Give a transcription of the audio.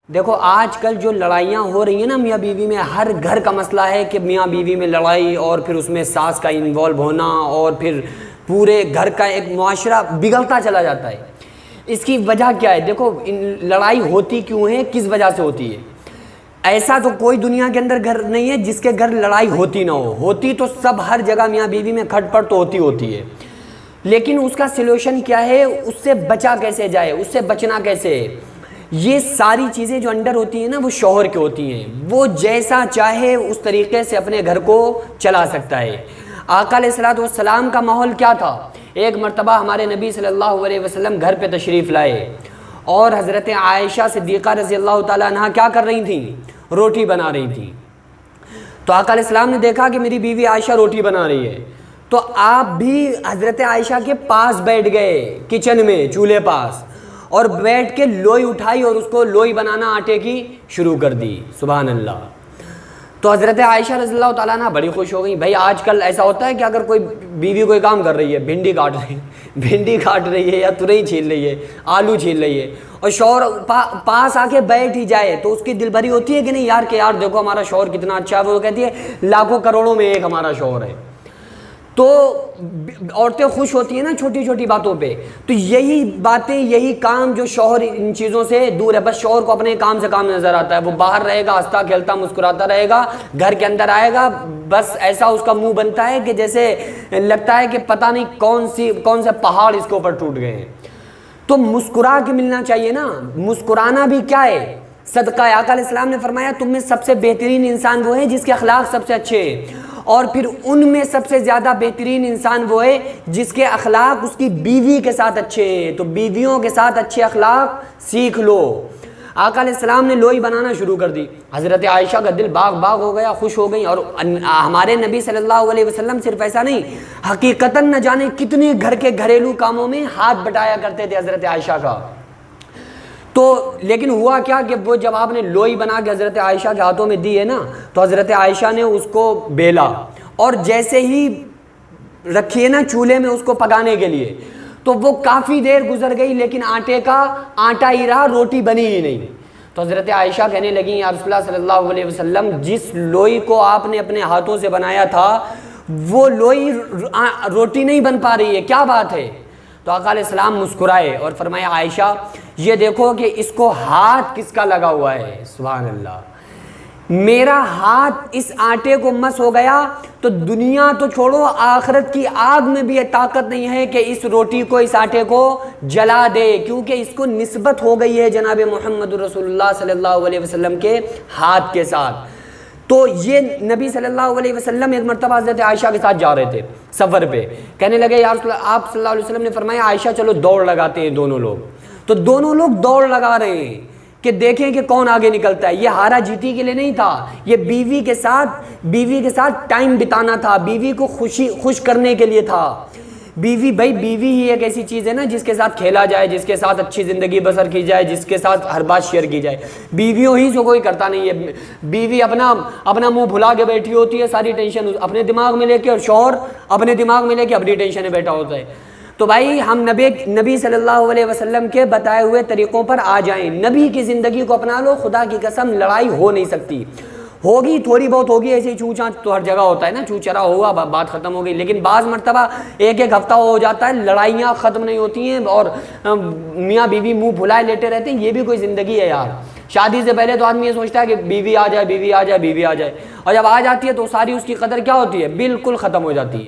دیکھو آج کل جو لڑائیاں ہو رہی ہیں نا میاں بیوی میں، ہر گھر کا مسئلہ ہے کہ میاں بیوی میں لڑائی، اور پھر اس میں ساس کا انوالو ہونا، اور پھر پورے گھر کا ایک معاشرہ بگڑتا چلا جاتا ہے۔ اس کی وجہ کیا ہے؟ دیکھو لڑائی ہوتی کیوں ہے، کس وجہ سے ہوتی ہے؟ ایسا تو کوئی دنیا کے اندر گھر نہیں ہے جس کے گھر لڑائی ہوتی نہ ہو، ہوتی تو سب ہر جگہ میاں بیوی میں کھٹ پٹ تو ہوتی ہے، لیکن اس کا سلوشن کیا ہے؟ اس سے بچا کیسے جائے، اس سے بچنا کیسے ہے؟ یہ ساری چیزیں جو انڈر ہوتی ہیں نا وہ شوہر کی ہوتی ہیں، وہ جیسا چاہے اس طریقے سے اپنے گھر کو چلا سکتا ہے۔ آقا علیہ الصلوۃ والسلام کا ماحول کیا تھا؟ ایک مرتبہ ہمارے نبی صلی اللہ علیہ وسلم گھر پہ تشریف لائے، اور حضرت عائشہ صدیقہ رضی اللہ تعالیٰ عنہ کیا کر رہی تھیں؟ روٹی بنا رہی تھیں۔ تو آقا علیہ السلام نے دیکھا کہ میری بیوی عائشہ روٹی بنا رہی ہے، تو آپ بھی حضرت عائشہ کے پاس بیٹھ گئے، کچن میں چولہے پاس، اور بیٹھ کے لوئی اٹھائی اور اس کو لوئی بنانا آٹے کی شروع کر دی۔ سبحان اللہ۔ تو حضرت عائشہ رضی اللہ تعالیٰ عنہ بڑی خوش ہو گئی۔ بھائی آج کل ایسا ہوتا ہے کہ اگر کوئی بیوی کوئی کام کر رہی ہے، بھنڈی کاٹ رہی ہے یا ترئی چھیل رہی ہے، آلو چھیل رہی ہے، اور شوہر پاس آ کے بیٹھ ہی جائے تو اس کی دل بھری ہوتی ہے کہ نہیں یار، کہ یار دیکھو ہمارا شوہر کتنا اچھا ہے۔ وہ کہتی ہے لاکھوں کروڑوں میں ایک ہمارا شوہر ہے۔ تو عورتیں خوش ہوتی ہیں نا چھوٹی چھوٹی باتوں پہ۔ تو یہی باتیں، یہی کام جو شوہر ان چیزوں سے دور ہے، بس شوہر کو اپنے کام سے کام نظر آتا ہے، وہ باہر رہے گا ہنستا کھیلتا مسکراتا رہے گا، گھر کے اندر آئے گا بس ایسا اس کا منہ بنتا ہے کہ جیسے لگتا ہے کہ پتہ نہیں کون سے پہاڑ اس کے اوپر ٹوٹ گئے ہیں۔ تو مسکرا کے ملنا چاہیے نا۔ مسکرانا بھی کیا ہے؟ صدقہ ہے۔ آقا علیہ السلام نے فرمایا تم میں سب سے بہترین انسان وہ ہے جس کے اخلاق سب سے اچھے ہیں، اور پھر ان میں سب سے زیادہ بہترین انسان وہ ہے جس کے اخلاق اس کی بیوی کے ساتھ اچھے ہیں۔ تو بیویوں کے ساتھ اچھے اخلاق سیکھ لو۔ آقا علیہ السلام نے لوئی بنانا شروع کر دی، حضرت عائشہ کا دل باغ باغ ہو گیا، خوش ہو گئی۔ اور ہمارے نبی صلی اللہ علیہ وسلم صرف ایسا نہیں، حقیقتاً نہ جانے کتنے گھر کے گھریلو کاموں میں ہاتھ بٹایا کرتے تھے حضرت عائشہ کا۔ تو لیکن ہوا کیا کہ وہ جب آپ نے لوئی بنا کے حضرت عائشہ کے ہاتھوں میں دی ہے نا، تو حضرت عائشہ نے اس کو بیلا، اور جیسے ہی رکھی ہے نا چولہے میں اس کو پکانے کے لیے، تو وہ کافی دیر گزر گئی لیکن آٹے کا آٹا ہی رہا، روٹی بنی ہی نہیں۔ تو حضرت عائشہ کہنے لگی یا رسول اللہ صلی اللہ علیہ وسلم، جس لوئی کو آپ نے اپنے ہاتھوں سے بنایا تھا وہ لوئی روٹی نہیں بن پا رہی ہے، کیا بات ہے؟ تو آقا علیہ السلام مسکرائے اور فرمایا عائشہ یہ دیکھو کہ اس کو ہاتھ کس کا لگا ہوا ہے۔ سبحان اللہ۔ میرا ہاتھ اس آٹے کو مس ہو گیا تو دنیا تو چھوڑو، آخرت کی آگ میں بھی یہ طاقت نہیں ہے کہ اس روٹی کو، اس آٹے کو جلا دے، کیونکہ اس کو نسبت ہو گئی ہے جناب محمد رسول اللہ صلی اللہ علیہ وسلم کے ہاتھ کے ساتھ۔ تو یہ نبی صلی اللہ علیہ وسلم ایک مرتبہ حضرت عائشہ کے ساتھ جا رہے تھے سفر پہ، کہنے لگے یا رسول اللہ، آپ صلی اللہ علیہ وسلم نے فرمایا عائشہ چلو دوڑ لگاتے ہیں دونوں لوگ۔ تو دونوں لوگ دوڑ لگا رہے ہیں کہ دیکھیں کہ کون آگے نکلتا ہے۔ یہ ہارا جیتی کے لیے نہیں تھا، یہ بیوی کے ساتھ ٹائم بتانا تھا، بیوی کو خوش کرنے کے لیے تھا۔ بیوی ہی ایک ایسی چیز ہے نا جس کے ساتھ کھیلا جائے، جس کے ساتھ اچھی زندگی بسر کی جائے، جس کے ساتھ ہر بات شیئر کی جائے۔ بیویوں ہی سے کوئی کرتا نہیں ہے۔ بیوی اپنا منہ بھلا کے بیٹھی ہوتی ہے، ساری ٹینشن اپنے دماغ میں لے کے، اور شوہر اپنے دماغ میں لے کے اپنی ٹینشن میں بیٹھا ہوتا ہے۔ تو بھائی ہم نبی صلی اللہ علیہ وسلم کے بتائے ہوئے طریقوں پر آ جائیں، نبی کی زندگی کو اپنا لو، خدا کی قسم لڑائی ہو نہیں سکتی۔ ہوگی تھوڑی بہت ہوگی، ایسے ہی چونچا تو ہر جگہ ہوتا ہے نا، چوچرا ہوا بات ختم ہو گئی، لیکن بعض مرتبہ ایک ہفتہ ہو جاتا ہے، لڑائیاں ختم نہیں ہوتی ہیں، اور میاں بیوی منہ بھلائے لیٹے رہتے ہیں۔ یہ بھی کوئی زندگی ہے یار؟ شادی سے پہلے تو آدمی یہ سوچتا ہے کہ بیوی آ جائے، اور جب آ جاتی ہے تو ساری اس کی قدر کیا ہوتی ہے؟ بالکل ختم ہو جاتی ہے۔